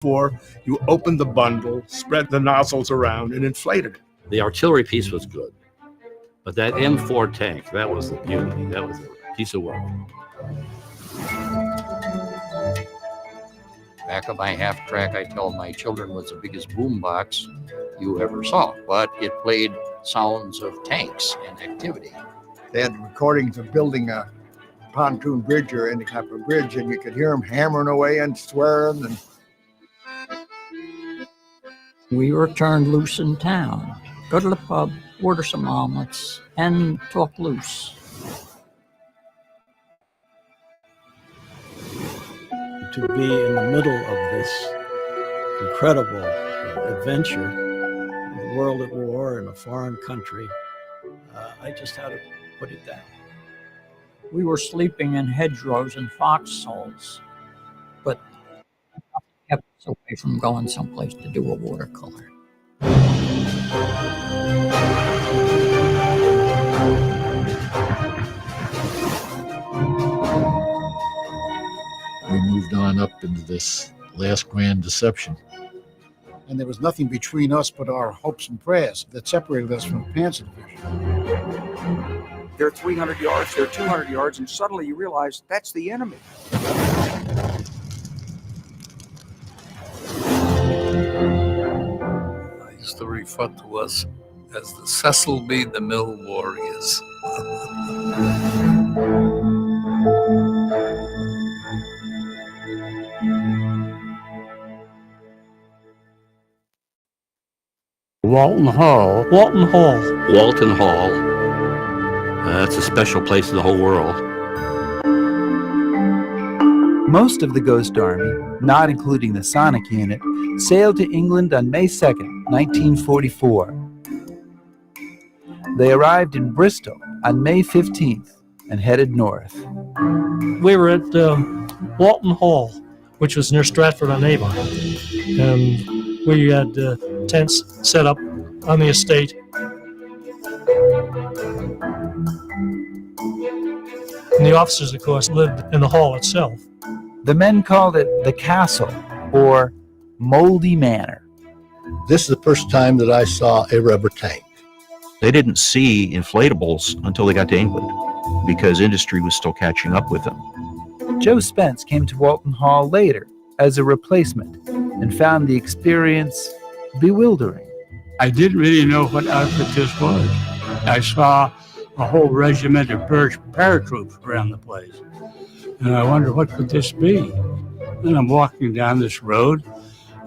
Before you opened the bundle, spread the nozzles around, and inflated it. The artillery piece was good, but that M4 tank, that was the beauty. That was a piece of work. Back of my half track, I tell my children, was the biggest boom box you ever saw, but it played sounds of tanks and activity. They had recordings of building a pontoon bridge or any type of bridge, and you could hear them hammering away and swearing. And we were turned loose in town. Go to the pub, order some omelets, and talk loose. To be in the middle of this incredible adventure, the world at war in a foreign country, I just had to put it down. We were sleeping in hedgerows and foxholes, but nothing kept us away from going someplace to do a watercolor. We moved on up into this last grand deception. And there was nothing between us but our hopes and prayers that separated us from the Panzer Division. They're 300 yards, they're 200 yards, and suddenly you realize that's the enemy. I used to refer to us as the Cecil B. DeMille Warriors. Walton Hall. That's a special place in the whole world. Most of the Ghost Army, not including the Sonic Unit, sailed to England on May 2nd, 1944. They arrived in Bristol on May 15th and headed north. We were at Walton Hall, which was near Stratford-on-Avon, and we had tents set up on the estate. And the officers, of course, lived in the hall itself. The men called it the Castle, or Moldy Manor. This is the first time that I saw a rubber tank. They didn't see inflatables until they got to England, because industry was still catching up with them. Joe Spence came to Walton Hall later as a replacement and found the experience bewildering. I didn't really know what outfit this was. I saw a whole regiment of British paratroops around the place. And I wondered, what could this be? And I'm walking down this road,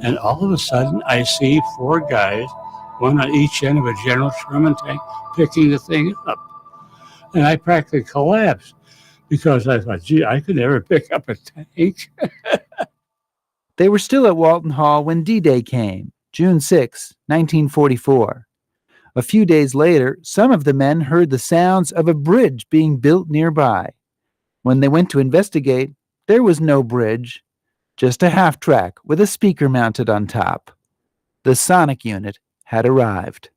and all of a sudden I see four guys, one on each end of a General Sherman tank, picking the thing up. And I practically collapsed because I thought, gee, I could never pick up a tank. They were still at Walton Hall when D-Day came, June 6, 1944. A few days later, some of the men heard the sounds of a bridge being built nearby. When they went to investigate, there was no bridge, just a half-track with a speaker mounted on top. The Sonic Unit had arrived.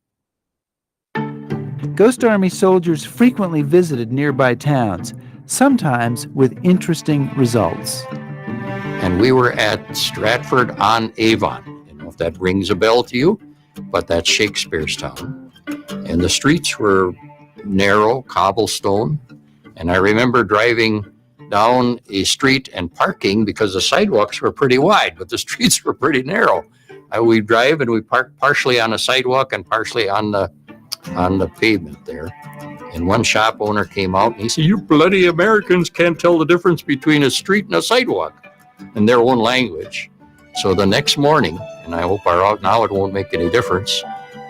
Ghost Army soldiers frequently visited nearby towns, sometimes with interesting results. And we were at Stratford-on-Avon. You know if that rings a bell to you, but that's Shakespeare's town. And the streets were narrow, cobblestone. And I remember driving down a street and parking because the sidewalks were pretty wide, but the streets were pretty narrow. We drive and we park partially on a sidewalk and partially on the pavement there. And one shop owner came out and he said, "You bloody Americans can't tell the difference between a street and a sidewalk," in their own language. So the next morning, and I hope now it won't make any difference,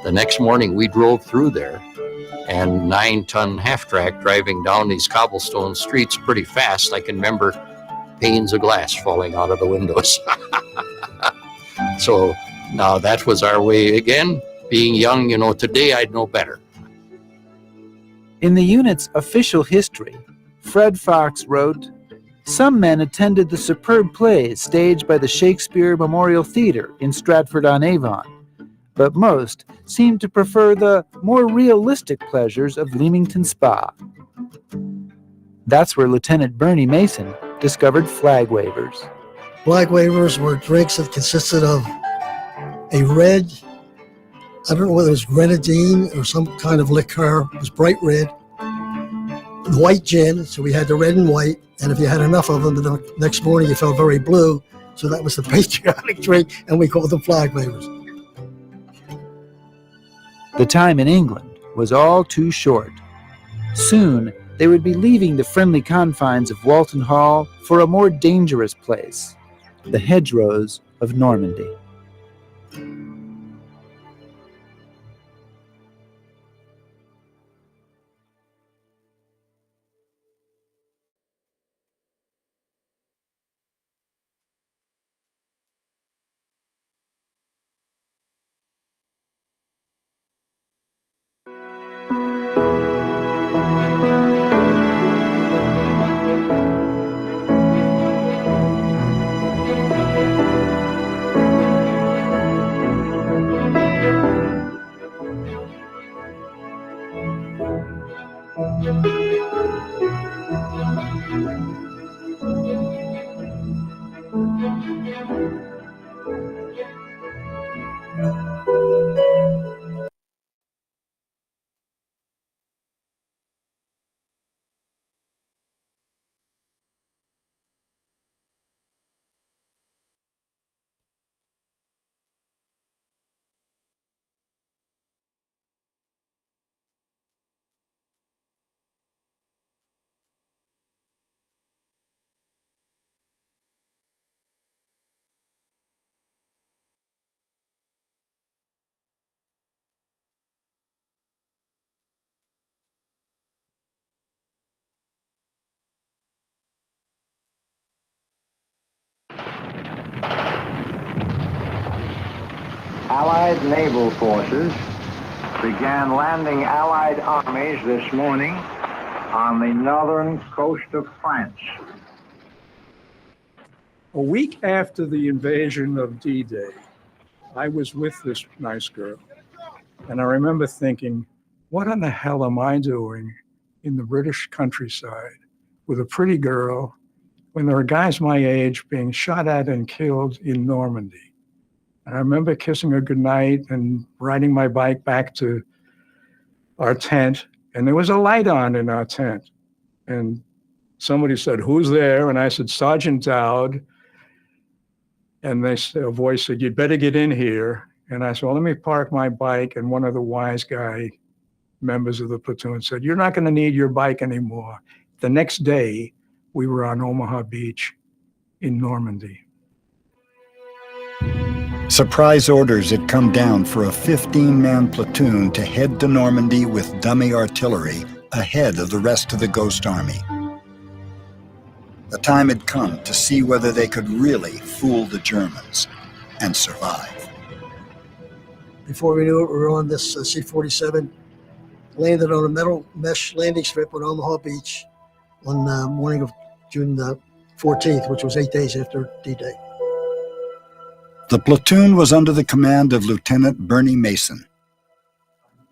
the next morning we drove through there, and 9-ton half-track driving down these cobblestone streets pretty fast. I can remember panes of glass falling out of the windows. So now that was our way again. Being young, today I'd know better. In the unit's official history, Fred Fox wrote, "Some men attended the superb plays staged by the Shakespeare Memorial Theater in Stratford-on-Avon, but most seemed to prefer the more realistic pleasures of Leamington Spa." That's where Lieutenant Bernie Mason discovered flag wavers. Flag wavers were drinks that consisted of a red, I don't know whether it was grenadine or some kind of liqueur. It was bright red. White gin, so we had the red and white. And if you had enough of them, the next morning you felt very blue. So that was the patriotic drink, and we called them flag wavers. The time in England was all too short. Soon, they would be leaving the friendly confines of Walton Hall for a more dangerous place, the hedgerows of Normandy. Allied naval forces began landing Allied armies this morning on the northern coast of France. A week after the invasion of D-Day, I was with this nice girl, and I remember thinking, what in the hell am I doing in the British countryside with a pretty girl when there are guys my age being shot at and killed in Normandy? And I remember kissing her goodnight and riding my bike back to our tent, and there was a light on in our tent. And somebody said, "Who's there?" And I said, "Sergeant Dowd." And a voice said, "You'd better get in here." And I said, "Well, let me park my bike." And one of the wise guy members of the platoon said, "You're not going to need your bike anymore." The next day, we were on Omaha Beach in Normandy. Surprise orders had come down for a 15-man platoon to head to Normandy with dummy artillery ahead of the rest of the Ghost Army. The time had come to see whether they could really fool the Germans and survive. Before we knew it, we were on this C-47, landed on a metal mesh landing strip on Omaha Beach on the morning of June 14th, which was 8 days after D-Day. The platoon was under the command of Lieutenant Bernie Mason.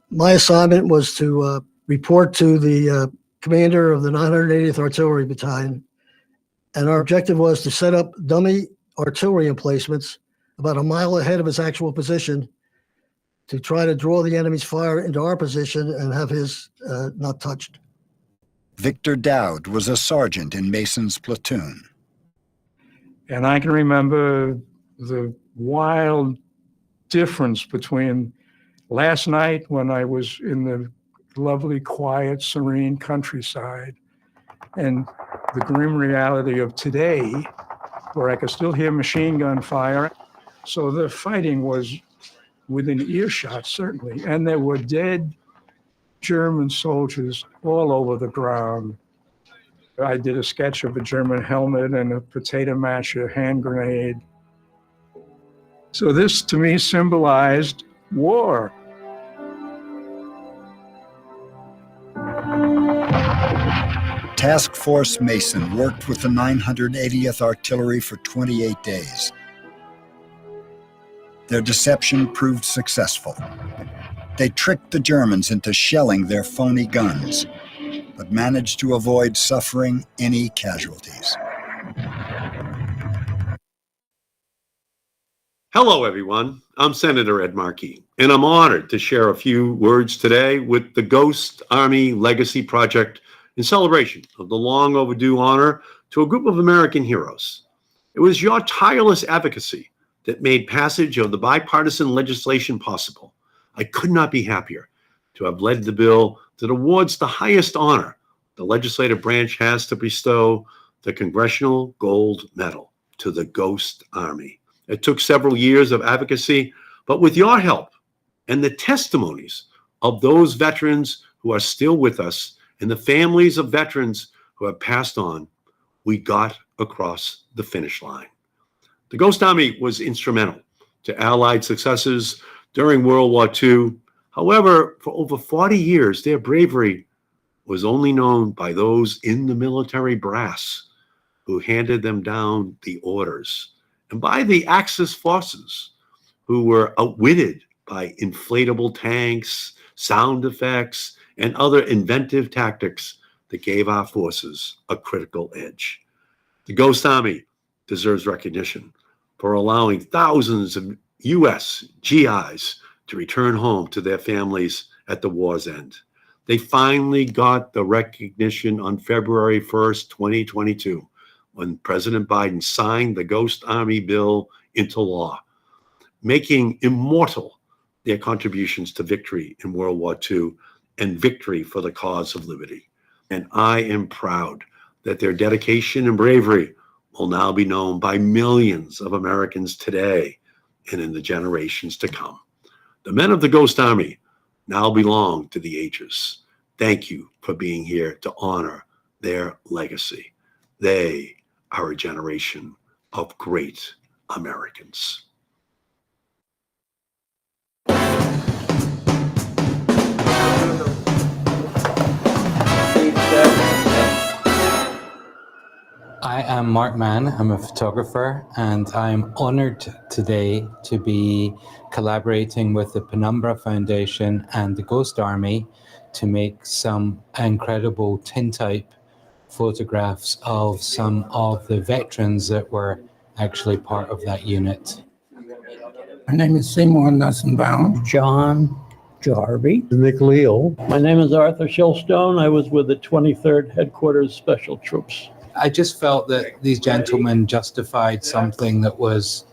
My assignment was to report to the commander of the 980th Artillery Battalion, and our objective was to set up dummy artillery emplacements about a mile ahead of his actual position to try to draw the enemy's fire into our position and have his not touched. Victor Dowd was a sergeant in Mason's platoon. And I can remember the wild difference between last night when I was in the lovely, quiet, serene countryside and the grim reality of today, where I could still hear machine gun fire. So the fighting was within earshot, certainly, and there were dead German soldiers all over the ground. I did a sketch of a German helmet and a potato masher hand grenade. So this, to me, symbolized war. Task Force Mason worked with the 980th Artillery for 28 days. Their deception proved successful. They tricked the Germans into shelling their phony guns, but managed to avoid suffering any casualties. Hello, everyone. I'm Senator Ed Markey, and I'm honored to share a few words today with the Ghost Army Legacy Project in celebration of the long overdue honor to a group of American heroes. It was your tireless advocacy that made passage of the bipartisan legislation possible. I could not be happier to have led the bill that awards the highest honor the legislative branch has to bestow, the Congressional Gold Medal, to the Ghost Army. It took several years of advocacy, but with your help and the testimonies of those veterans who are still with us and the families of veterans who have passed on, we got across the finish line. The Ghost Army was instrumental to Allied successes during World War II. However, for over 40 years, their bravery was only known by those in the military brass who handed them down the orders, and by the Axis forces, who were outwitted by inflatable tanks, sound effects, and other inventive tactics that gave our forces a critical edge. The Ghost Army deserves recognition for allowing thousands of U.S. GIs to return home to their families at the war's end. They finally got the recognition on February 1st, 2022, when President Biden signed the Ghost Army bill into law, making immortal their contributions to victory in World War II and victory for the cause of liberty. And I am proud that their dedication and bravery will now be known by millions of Americans today and in the generations to come. The men of the Ghost Army now belong to the ages. Thank you for being here to honor their legacy. They are a generation of great Americans. I am Mark Mann. I'm a photographer, and I'm honored today to be collaborating with the Penumbra Foundation and the Ghost Army to make some incredible tintype photographs of some of the veterans that were actually part of that unit. My name is Seymour Nussenbaum. John Jarvie. Nick Leal. My name is Arthur Shillstone. I was with the 23rd Headquarters Special Troops. I just felt that these gentlemen justified something that was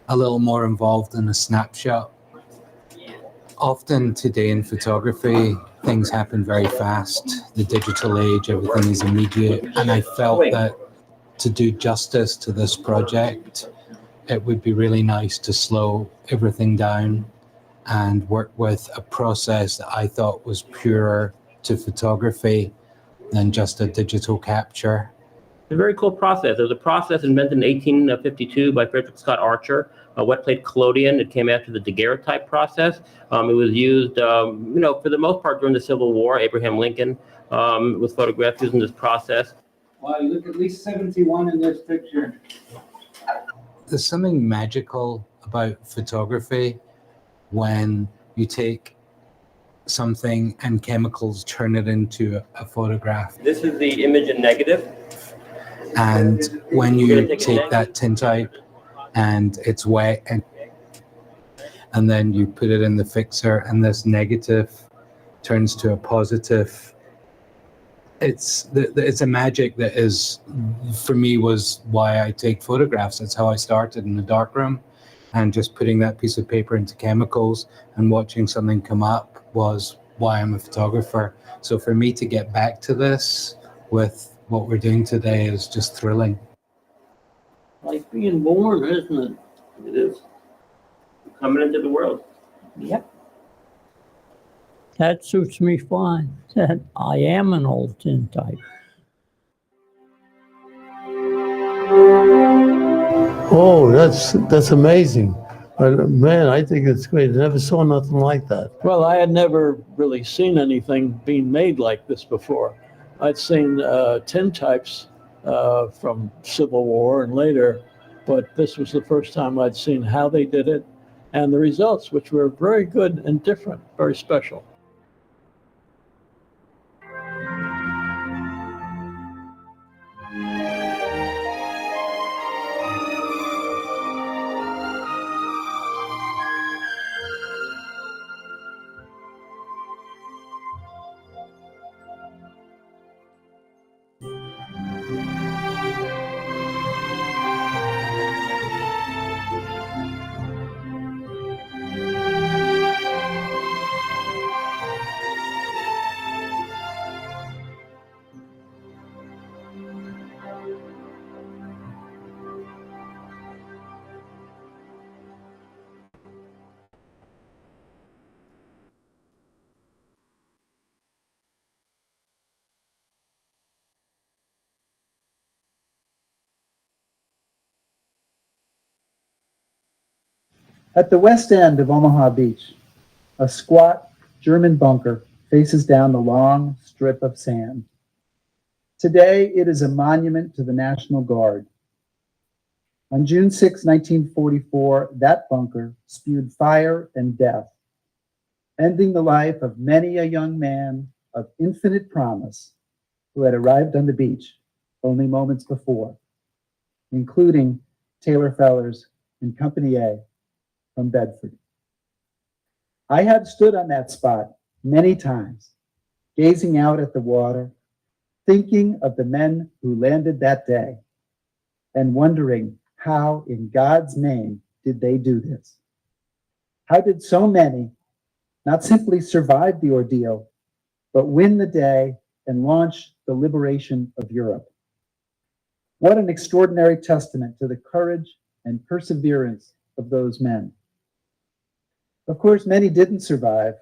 a little more involved than a snapshot. Often today in photography, things happen very fast. The digital age, everything is immediate. And I felt that to do justice to this project, it would be really nice to slow everything down and work with a process that I thought was purer to photography than just a digital capture. It's a very cool process. There was a process invented in 1852 by Frederick Scott Archer, a wet plate collodion. It came after the daguerreotype process. It was used, for the most part during the Civil War. Abraham Lincoln was photographed using this process. Wow, you look at least 71 in this picture. There's something magical about photography when you take something and chemicals turn it into a photograph. This is the image in negative. And when you take that tintype and it's wet and then you put it in the fixer and this negative turns to a positive, it's a magic that is, for me, was why I take photographs. That's how I started in the darkroom, and just putting that piece of paper into chemicals and watching something come up was why I'm a photographer. So for me to get back to this with what we're doing today is just thrilling. Like being born, isn't it? It is. Coming into the world. Yep. That suits me fine. I am an old tintype. Oh, that's amazing. Man, I think it's great. I never saw nothing like that. Well, I had never really seen anything being made like this before. I'd seen tintypes from Civil War and later, but this was the first time I'd seen how they did it and the results, which were very good and different, very special. At the west end of Omaha Beach, a squat German bunker faces down the long strip of sand. Today, it is a monument to the National Guard. On June 6, 1944, that bunker spewed fire and death, ending the life of many a young man of infinite promise who had arrived on the beach only moments before, including Taylor Fellers in Company A from Bedford. I have stood on that spot many times, gazing out at the water, thinking of the men who landed that day, and wondering how in God's name did they do this? How did so many not simply survive the ordeal, but win the day and launch the liberation of Europe? What an extraordinary testament to the courage and perseverance of those men. Of course, many didn't survive.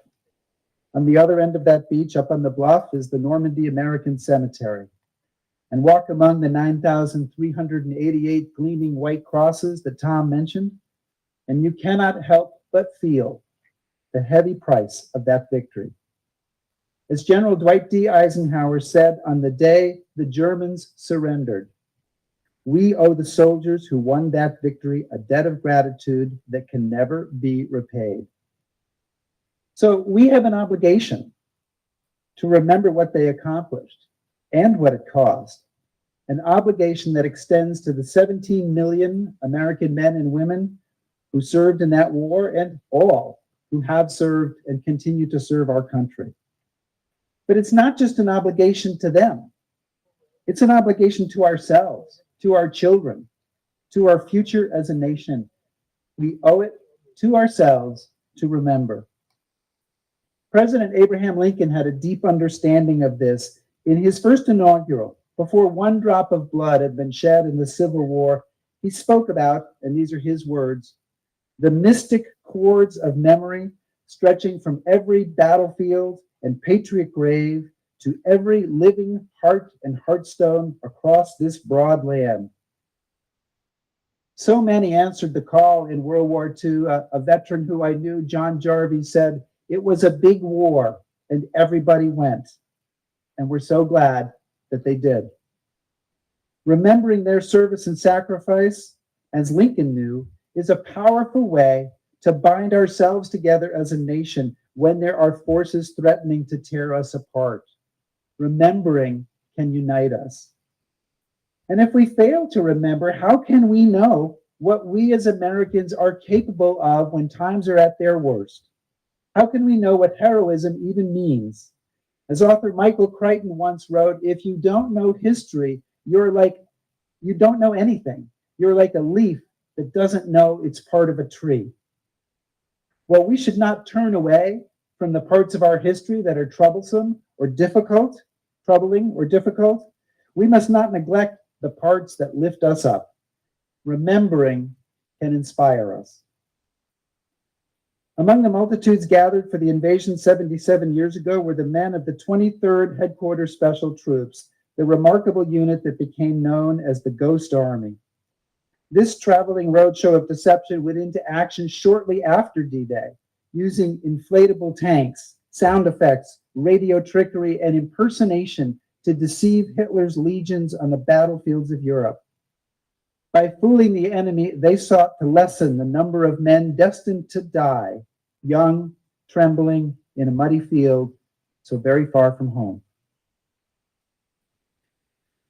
On the other end of that beach, up on the bluff, is the Normandy American Cemetery. And walk among the 9,388 gleaming white crosses that Tom mentioned, and you cannot help but feel the heavy price of that victory. As General Dwight D. Eisenhower said on the day the Germans surrendered, we owe the soldiers who won that victory a debt of gratitude that can never be repaid. So we have an obligation to remember what they accomplished and what it cost, an obligation that extends to the 17 million American men and women who served in that war and all who have served and continue to serve our country. But it's not just an obligation to them. It's an obligation to ourselves, to our children, to our future as a nation. We owe it to ourselves to remember. President Abraham Lincoln had a deep understanding of this in his first inaugural. Before one drop of blood had been shed in the Civil War, he spoke about, and these are his words, the mystic cords of memory stretching from every battlefield and patriot grave to every living heart and heartstone across this broad land. So many answered the call in World War II. A veteran who I knew, John Jarvie, said, it was a big war and everybody went. And we're so glad that they did. Remembering their service and sacrifice, as Lincoln knew, is a powerful way to bind ourselves together as a nation when there are forces threatening to tear us apart. Remembering can unite us. And if we fail to remember, how can we know what we as Americans are capable of when times are at their worst? How can we know what heroism even means? As author Michael Crichton once wrote, if you don't know history, you don't know anything. You're like a leaf that doesn't know it's part of a tree. Well, we should not turn away from the parts of our history that are troublesome or difficult, troubling or difficult. We must not neglect the parts that lift us up. Remembering can inspire us. Among the multitudes gathered for the invasion 77 years ago were the men of the 23rd Headquarters Special Troops, the remarkable unit that became known as the Ghost Army. This traveling roadshow of deception went into action shortly after D-Day, using inflatable tanks, sound effects, radio trickery, and impersonation to deceive Hitler's legions on the battlefields of Europe. By fooling the enemy, they sought to lessen the number of men destined to die, young, trembling, in a muddy field, so very far from home.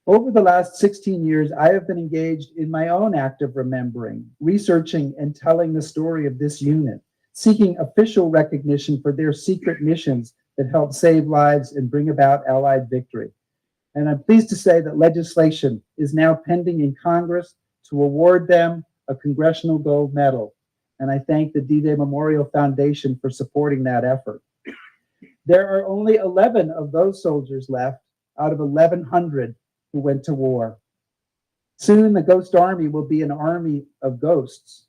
Over the last 16 years, I have been engaged in my own act of remembering, researching, and telling the story of this unit, seeking official recognition for their secret missions that helped save lives and bring about Allied victory. And I'm pleased to say that legislation is now pending in Congress to award them a Congressional Gold Medal. And I thank the D-Day Memorial Foundation for supporting that effort. There are only 11 of those soldiers left out of 1,100 who went to war. Soon the Ghost Army will be an army of ghosts.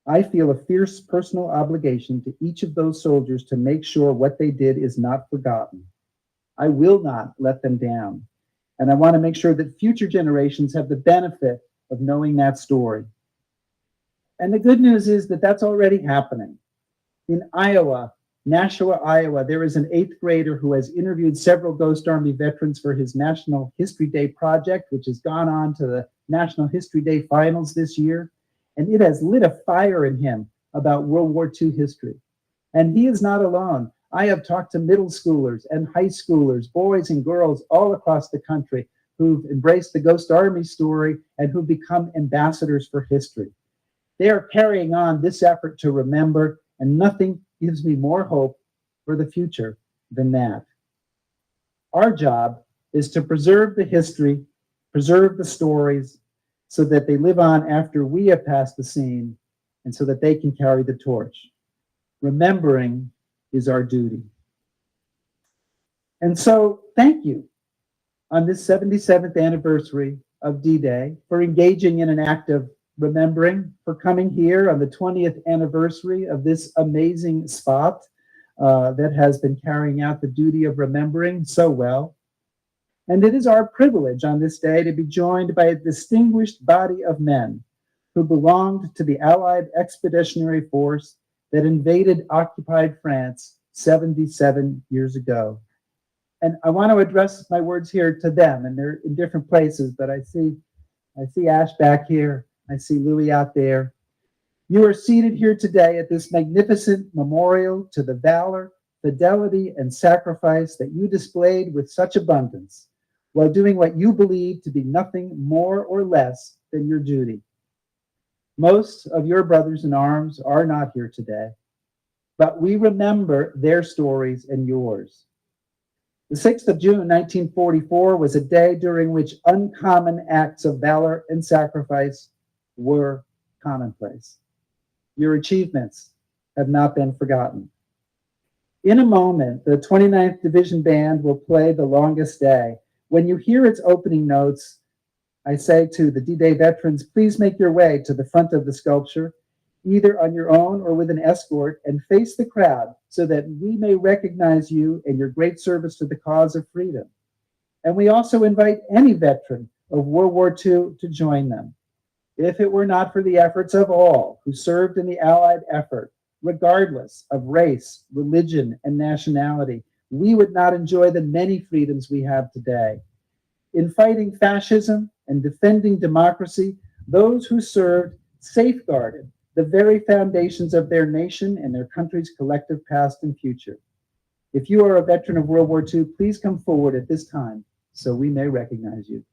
I feel a fierce personal obligation to each of those soldiers to make sure what they did is not forgotten. I will not let them down. And I want to make sure that future generations have the benefit of knowing that story. And the good news is that that's already happening. In Iowa, Nashua, Iowa, there is an 8th grader who has interviewed several Ghost Army veterans for his National History Day project, which has gone on to the National History Day finals this year. And it has lit a fire in him about World War II history. And he is not alone. I have talked to middle schoolers and high schoolers, boys and girls all across the country who've embraced the Ghost Army story and who've become ambassadors for history. They are carrying on this effort to remember, and nothing gives me more hope for the future than that. Our job is to preserve the history, preserve the stories, so that they live on after we have passed the scene, and so that they can carry the torch. Remembering is our duty. And so, thank you on this 77th anniversary of D-Day for engaging in an act of remembering, for coming here on the 20th anniversary of this amazing spot that has been carrying out the duty of remembering so well. And it is our privilege on this day to be joined by a distinguished body of men who belonged to the Allied Expeditionary Force that invaded occupied France 77 years ago. And I want to address my words here to them, and they're in different places, but I see Ash back here. I see Louis out there. You are seated here today at this magnificent memorial to the valor, fidelity, and sacrifice that you displayed with such abundance while doing what you believe to be nothing more or less than your duty. Most of your brothers in arms are not here today, but we remember their stories and yours. The 6th of June, 1944 was a day during which uncommon acts of valor and sacrifice were commonplace. Your achievements have not been forgotten. In a moment, the 29th Division Band will play The Longest Day. When you hear its opening notes, I say to the D-Day veterans, please make your way to the front of the sculpture, either on your own or with an escort, and face the crowd so that we may recognize you and your great service to the cause of freedom. And we also invite any veteran of World War II to join them. If it were not for the efforts of all who served in the Allied effort, regardless of race, religion, and nationality, we would not enjoy the many freedoms we have today. In fighting fascism and defending democracy, those who served safeguarded the very foundations of their nation and their country's collective past and future. If you are a veteran of World War II, please come forward at this time so we may recognize you.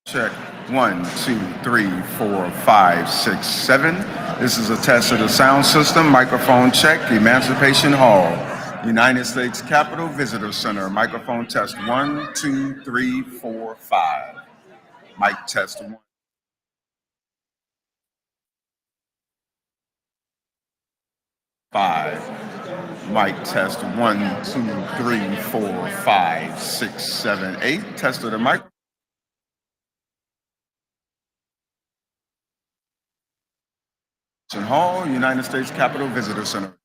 Check. 1, 2, 3, 4, 5, 6, 7. This is a test of the sound system. Microphone check. Emancipation Hall, United States Capitol Visitor Center. Microphone test. 1, 2, 3, 4, 5. Mic test. 1. 5. Mic test. 1, 2, 3, 4, 5, 6, 7, 8. Test of the mic. Hall, United States Capitol Visitor Center.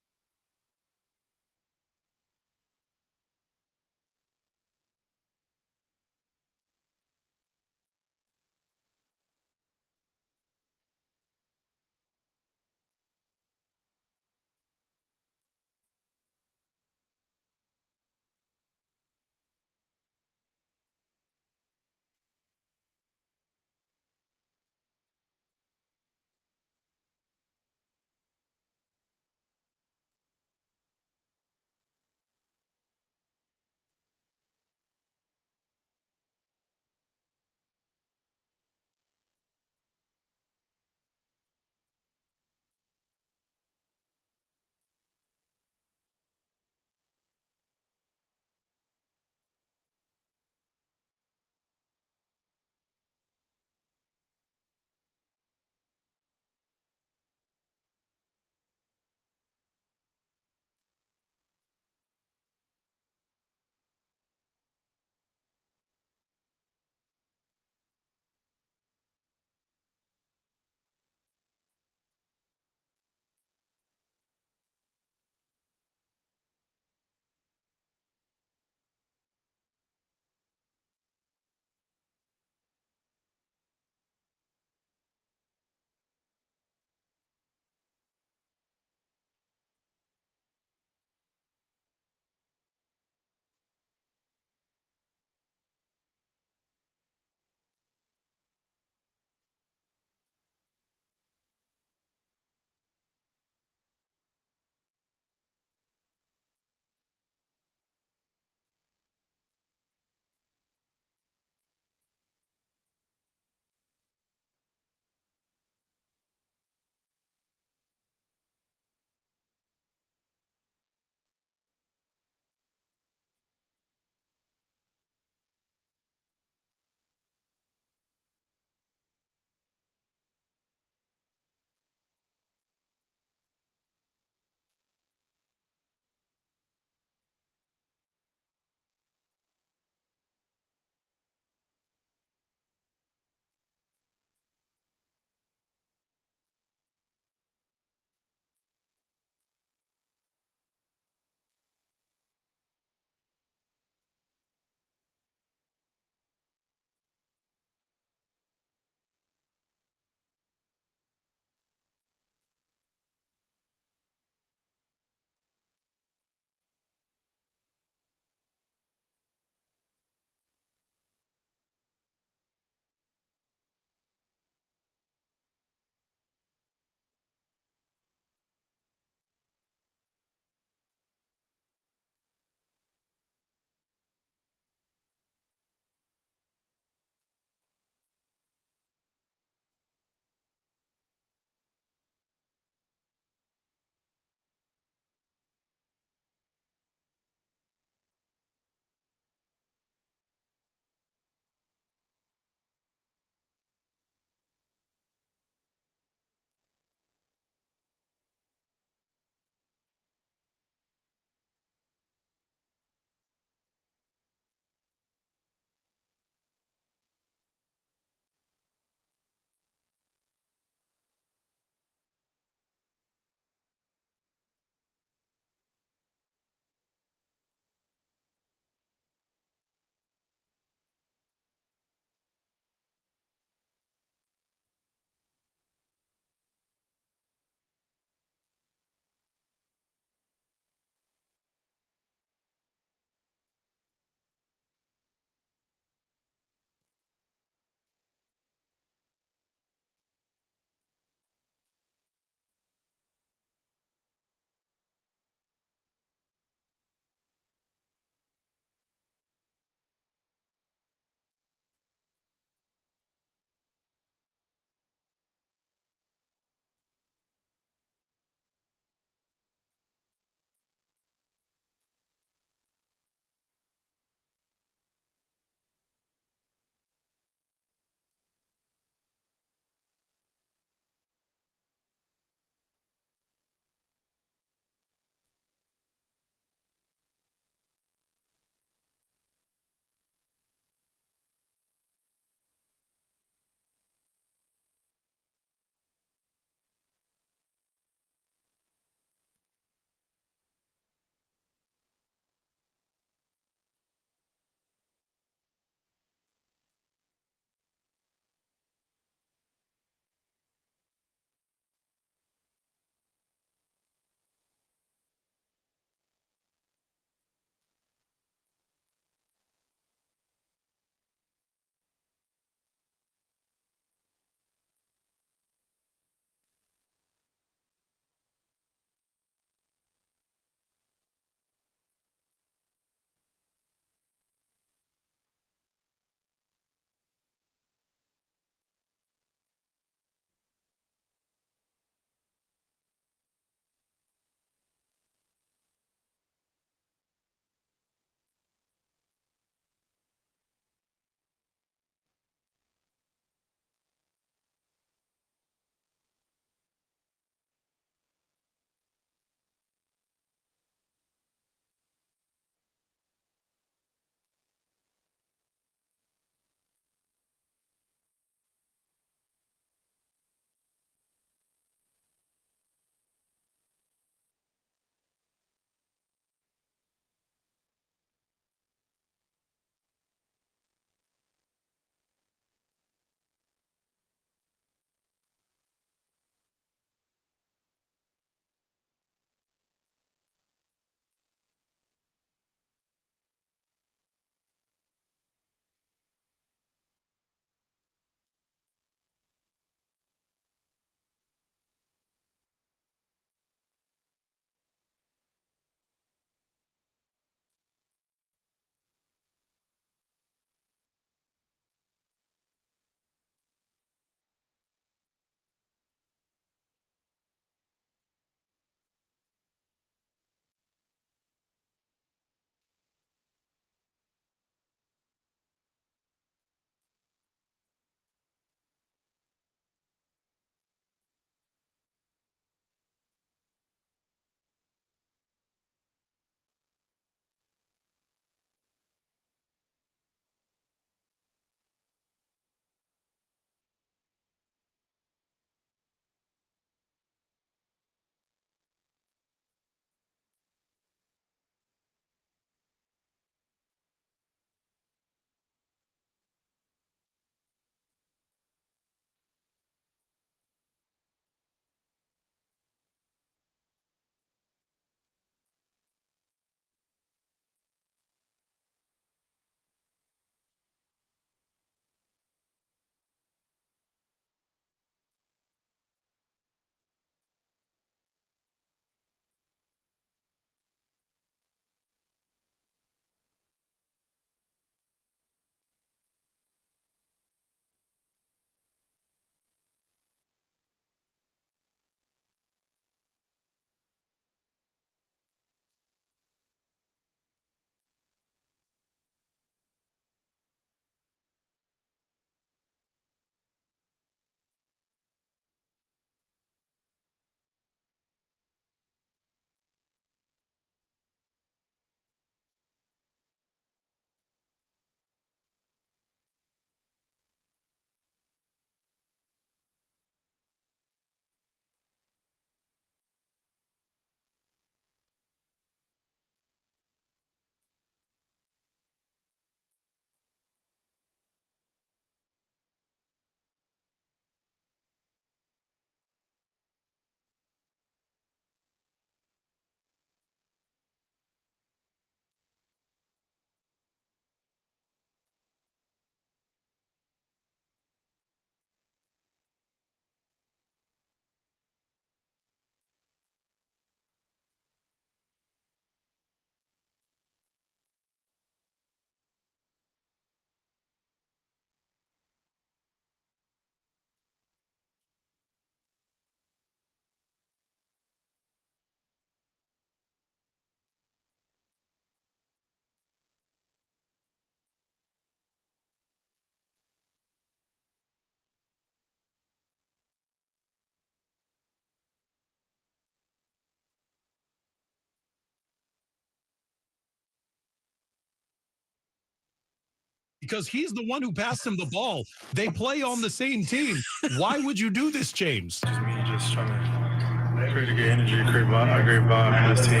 Because he's the one who passed him the ball. They play on the same team. Why would you do this, James? Just trying to create a good energy, a great vibe for this team.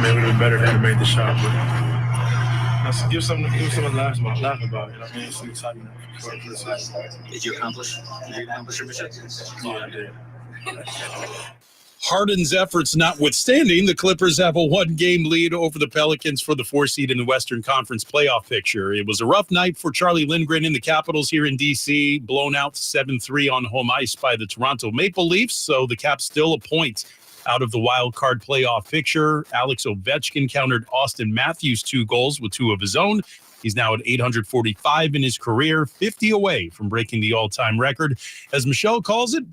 Maybe it would have been better if he made the shot, but give someone to laugh about. You know what I mean? It's exciting. Did you accomplish your mission? Yeah, I did. Harden's efforts notwithstanding, the Clippers have a one-game lead over the Pelicans for the 4 seed in the Western Conference playoff picture. It was a rough night for Charlie Lindgren and the Capitals here in D.C., blown out 7-3 on home ice by the Toronto Maple Leafs, so the Caps still a point out of the wild card playoff picture. Alex Ovechkin countered Austin Matthews 2 goals with 2 of his own. He's now at 845 in his career, 50 away from breaking the all-time record. As Michelle calls it,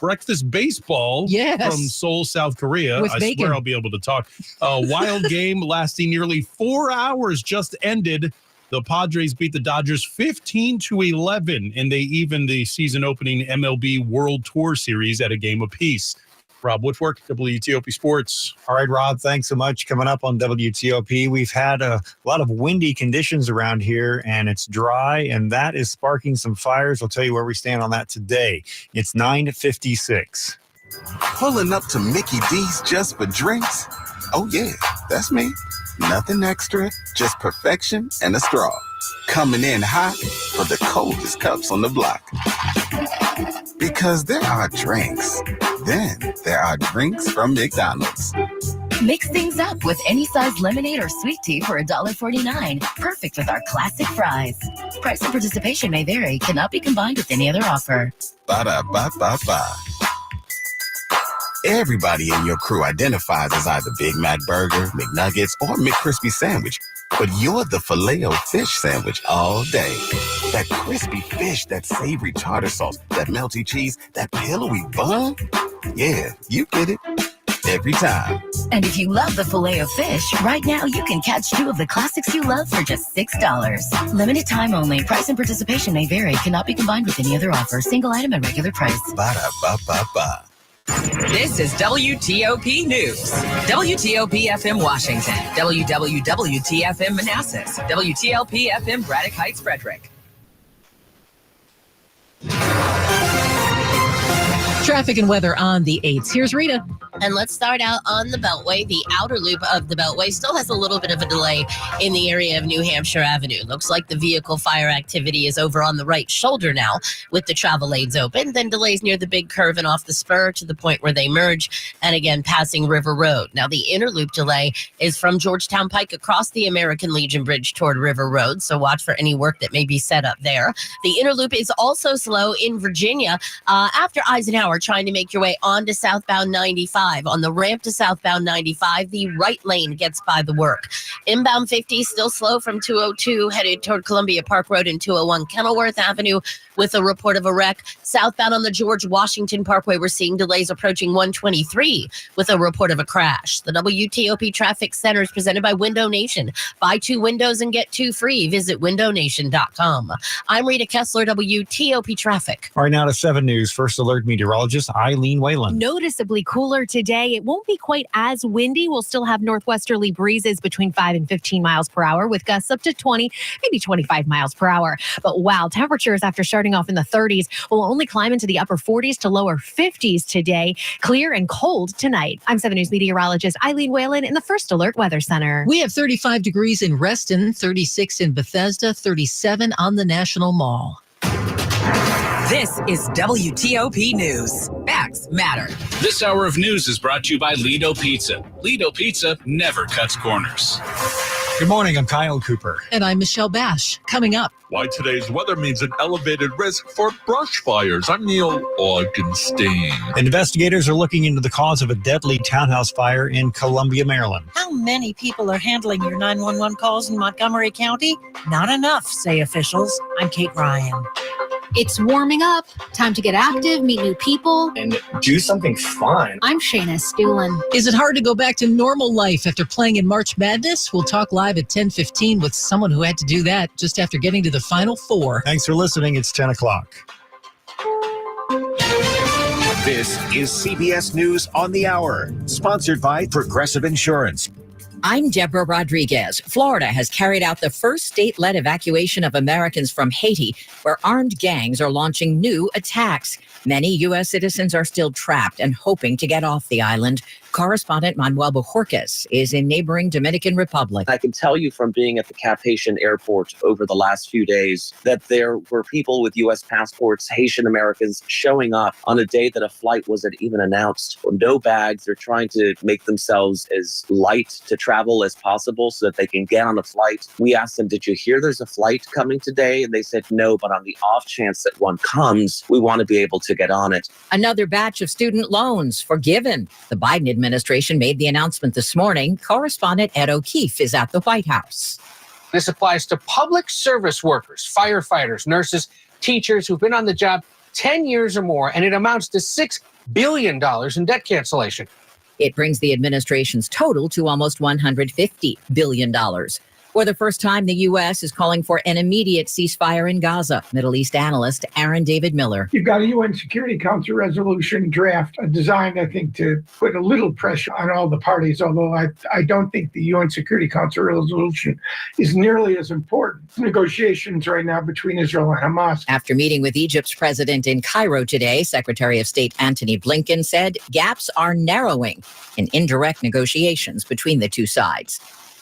breakfast baseball from Seoul, South Korea. With I bacon. swear I'll be able to talk. A wild game lasting nearly 4 hours just ended. The Padres beat the Dodgers 15-11, and they evened the season-opening MLB World Tour Series at a game apiece. Rob Woodfork, WTOP Sports. All right, Rob, thanks so much. Coming up on WTOP, we've had a lot of windy conditions around here, and it's dry, and that is sparking some fires. I'll tell you where we stand on that today. It's 9:56. Pulling up to Mickey D's just for drinks? Oh yeah, that's me. Nothing extra, just perfection and a straw. Coming in hot for the coldest cups on the block. Because there are drinks. Then there are drinks from McDonald's. Mix things up with any size lemonade or sweet tea for $1.49. Perfect with our classic fries. Price and participation may vary. Cannot be combined with any other offer. Ba-da-ba-ba-ba. Everybody in your crew identifies as either Big Mac Burger, McNuggets, or McCrispy Sandwich. But you're the Filet-O-Fish Sandwich all day. That crispy fish, that savory tartar sauce, that melty cheese, that pillowy bun. Yeah, you get it. Every time. And if you love the Filet-O-Fish, right now you can catch 2 of the classics you love for just $6. Limited time only. Price and participation may vary. Cannot be combined with any other offer. Single item at regular price. Ba-da-ba-ba-ba. This is WTOP News. WTOP FM Washington. WWWTFM Manassas. WTLP FM Braddock Heights, Frederick. Traffic and weather on the 8s. Here's Rita. And let's start out on the Beltway. The outer loop of the Beltway still has a little bit of a delay in the area of New Hampshire Avenue. Looks like the vehicle fire activity is over on the right shoulder now with the travel lanes open. Then delays near the big curve and off the spur to the point where they merge. And again, passing River Road. Now, the inner loop delay is from Georgetown Pike across the American Legion Bridge toward River Road. So watch for any work that may be set up there. The inner loop is also slow in Virginia after Eisenhower, trying to make your way onto southbound 95. On the ramp to southbound 95, the right lane gets by the work. Inbound 50 still slow from 202 headed toward Columbia Park Road and 201 Kenilworth Avenue with a report of a wreck. Southbound on the George Washington Parkway, we're seeing delays approaching 123 with a report of a crash. The WTOP Traffic Center is presented by Window Nation. Buy 2 windows and get 2 free. Visit windownation.com. I'm Rita Kessler, WTOP Traffic. All right, now to 7 News. First alert meteorologist Eileen Whalen. Noticeably cooler today. It won't be quite as windy. We'll still have northwesterly breezes between 5 and 15 miles per hour with gusts up to 20, maybe 25 miles per hour. But wow, temperatures after starting off in the 30s will only climb into the upper 40s to lower 50s today. Clear and cold tonight. I'm 7 News meteorologist Eileen Whalen in the First Alert Weather Center. We have 35 degrees in Reston, 36 in Bethesda, 37 on the National Mall. This is WTOP News. Facts matter. This hour of news is brought to you by Lido Pizza. Lido Pizza never cuts corners. Good morning, I'm Kyle Cooper. And I'm Michelle Bash. Coming up. Why today's weather means an elevated risk for brush fires. I'm Neil Augenstein. Investigators are looking into the cause of a deadly townhouse fire in Columbia, Maryland. How many people are handling your 911 calls in Montgomery County? Not enough, say officials. I'm Kate Ryan. It's warming up. Time to get active, meet new people, and do something fun. I'm Shayna Stulin. Is it hard to go back to normal life after playing in March Madness? We'll talk live at 10:15 with someone who had to do that just after getting to the Final Four. Thanks for listening. It's 10 o'clock. This is CBS News on the Hour, sponsored by Progressive Insurance. I'm Deborah Rodriguez. Florida has carried out the first state-led evacuation of Americans from Haiti, where armed gangs are launching new attacks. Many U.S. citizens are still trapped and hoping to get off the island. Correspondent Manuel Bojorquez is in neighboring Dominican Republic. I can tell you from being at the Cap-Haitian airport over the last few days that there were people with U.S. passports, Haitian Americans, showing up on a day that a flight wasn't even announced. No bags. They're trying to make themselves as light to travel as possible so that they can get on a flight. We asked them, did you hear there's a flight coming today? And they said no, but on the off chance that one comes, we want to be able to get on it. Another batch of student loans forgiven. The Biden administration made the announcement this morning. Correspondent Ed O'Keefe is at the White House. This applies to public service workers, firefighters, nurses, teachers who've been on the job 10 years or more, and it amounts to $6 billion in debt cancellation. It brings the administration's total to almost $150 billion. For the first time, the U.S. is calling for an immediate ceasefire in Gaza. Middle East analyst Aaron David Miller. You've got a UN Security Council resolution draft designed, I think, to put a little pressure on all the parties, although I don't think the UN Security Council resolution is nearly as important. Negotiations right now between Israel and Hamas. After meeting with Egypt's president in Cairo today, Secretary of State Antony Blinken said gaps are narrowing in indirect negotiations between the two sides.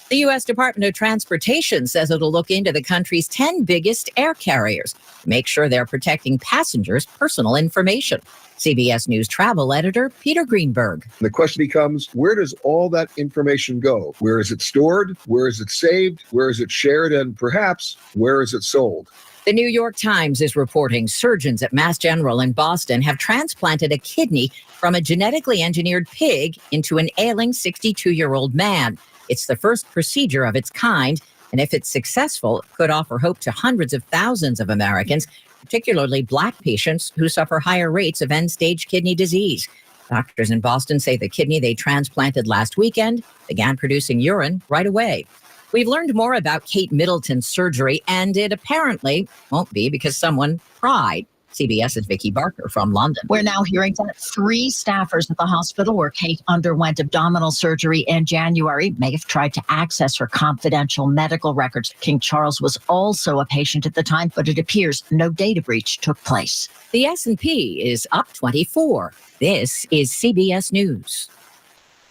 The U.S. Department of Transportation says it'll look into the country's 10 biggest air carriers to make sure they're protecting passengers' personal information. CBS News travel editor Peter Greenberg. The question becomes, where does all that information go? Where is it stored? Where is it saved? Where is it shared? And perhaps, where is it sold? The New York Times is reporting surgeons at Mass General in Boston have transplanted a kidney from a genetically engineered pig into an ailing 62-year-old man. It's the first procedure of its kind, and if it's successful, it could offer hope to hundreds of thousands of Americans, particularly Black patients who suffer higher rates of end-stage kidney disease. Doctors in Boston say the kidney they transplanted last weekend began producing urine right away. We've learned more about Kate Middleton's surgery, and it apparently won't be because someone cried. CBS's Vicky Barker from London. We're now hearing that 3 staffers at the hospital where Kate underwent abdominal surgery in January may have tried to access her confidential medical records. King Charles was also a patient at the time, but it appears no data breach took place. The S&P is up 24. This is CBS News.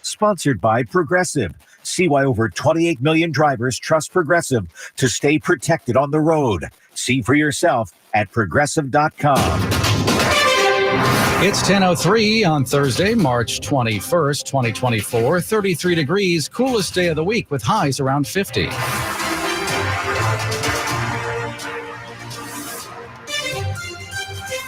Sponsored by Progressive. See why over 28 million drivers trust Progressive to stay protected on the road. See for yourself at progressive.com. It's 10:03 on Thursday, March 21st, 2024. 33 degrees, coolest day of the week with highs around 50.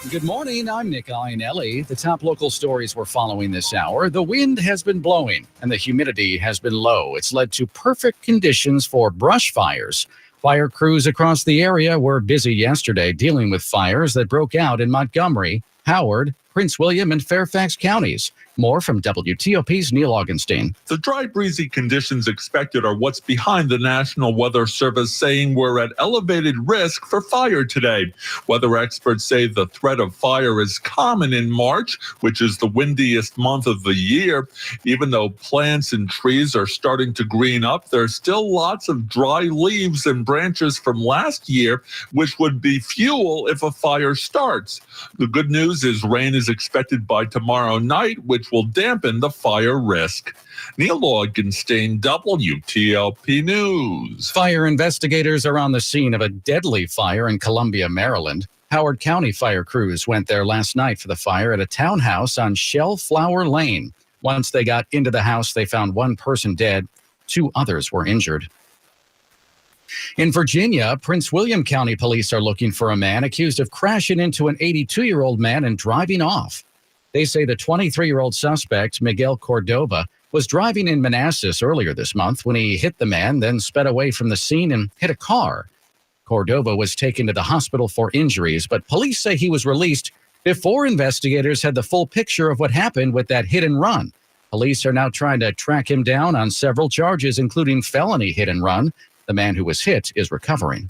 Good morning, I'm Nick Iannelli. The top local stories we're following this hour. The wind has been blowing and the humidity has been low. It's led to perfect conditions for brush fires. Fire crews across the area were busy yesterday dealing with fires that broke out in Montgomery, Howard, Prince William, and Fairfax counties. More from WTOP's Neil Augenstein. The dry, breezy conditions expected are what's behind the National Weather Service saying we're at elevated risk for fire today. Weather experts say the threat of fire is common in March, which is the windiest month of the year. Even though plants and trees are starting to green up, there's still lots of dry leaves and branches from last year, which would be fuel if a fire starts. The good news is rain is expected by tomorrow night, which will dampen the fire risk. Neil Augenstein, WTOP News. Fire investigators are on the scene of a deadly fire in Columbia, Maryland. Howard County fire crews went there last night for the fire at a townhouse on Shellflower Lane. Once they got into the house, they found one person dead. 2 others were injured. In Virginia, Prince William County police are looking for a man accused of crashing into an 82-year-old man and driving off. They say the 23-year-old suspect, Miguel Cordova, was driving in Manassas earlier this month when he hit the man, then sped away from the scene and hit a car. Cordova was taken to the hospital for injuries, but police say he was released before investigators had the full picture of what happened with that hit and run. Police are now trying to track him down on several charges, including felony hit and run. The man who was hit is recovering.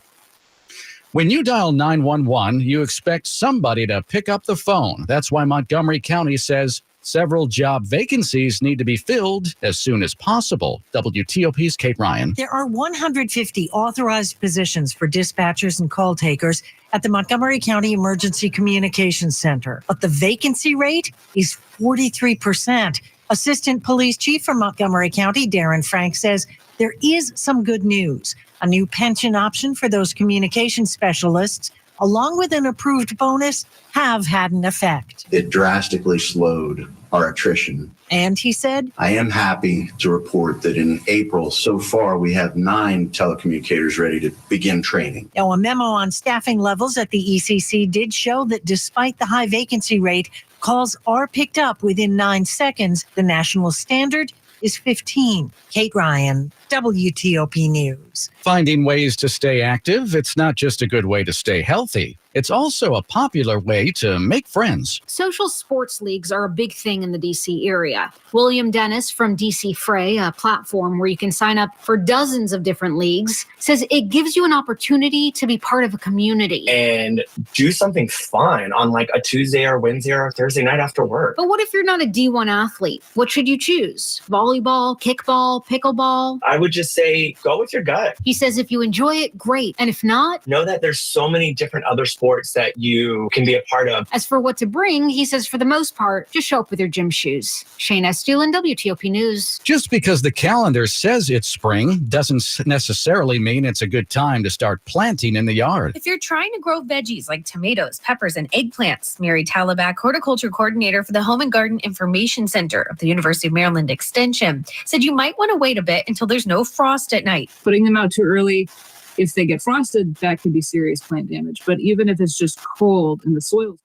When you dial 911, you expect somebody to pick up the phone. That's why Montgomery County says Several job vacancies need to be filled as soon as possible. WTOP's Kate Ryan. There are 150 authorized positions for dispatchers and call takers at the Montgomery County Emergency Communications Center, but the vacancy rate is 43%. Assistant Police Chief from Montgomery County, Darren Frank, says there is some good news. A new pension option for those communication specialists, along with an approved bonus, have had an effect. It drastically slowed our attrition. And he said, I am happy to report that in April, so far, we have 9 telecommunicators ready to begin training. Now, a memo on staffing levels at the ECC did show that despite the high vacancy rate, calls are picked up within 9 seconds. The national standard is 15. Kate Ryan, WTOP News. Finding ways to stay active, it's not just a good way to stay healthy. It's also a popular way to make friends. Social sports leagues are a big thing in the D.C. area. William Dennis from DC Fray, a platform where you can sign up for dozens of different leagues, says it gives you an opportunity to be part of a community. And do something fun on like a Tuesday or Wednesday or Thursday night after work. But what if you're not a D1 athlete? What should you choose? Volleyball, kickball, pickleball? I would just say go with your gut. He says if you enjoy it, great. And if not, know that there's so many different other sports that you can be a part of. As for what to bring, he says for the most part, just show up with your gym shoes. Shane Estulin, WTOP News. Just because the calendar says it's spring doesn't necessarily mean it's a good time to start planting in the yard. If you're trying to grow veggies like tomatoes, peppers, and eggplants, Mary Talabak, horticulture coordinator for the Home and Garden Information Center of the University of Maryland Extension, said you might want to wait a bit until there's no frost at night. Putting them out too early, if they get frosted, that could be serious plant damage. But even if it's just cold and the soil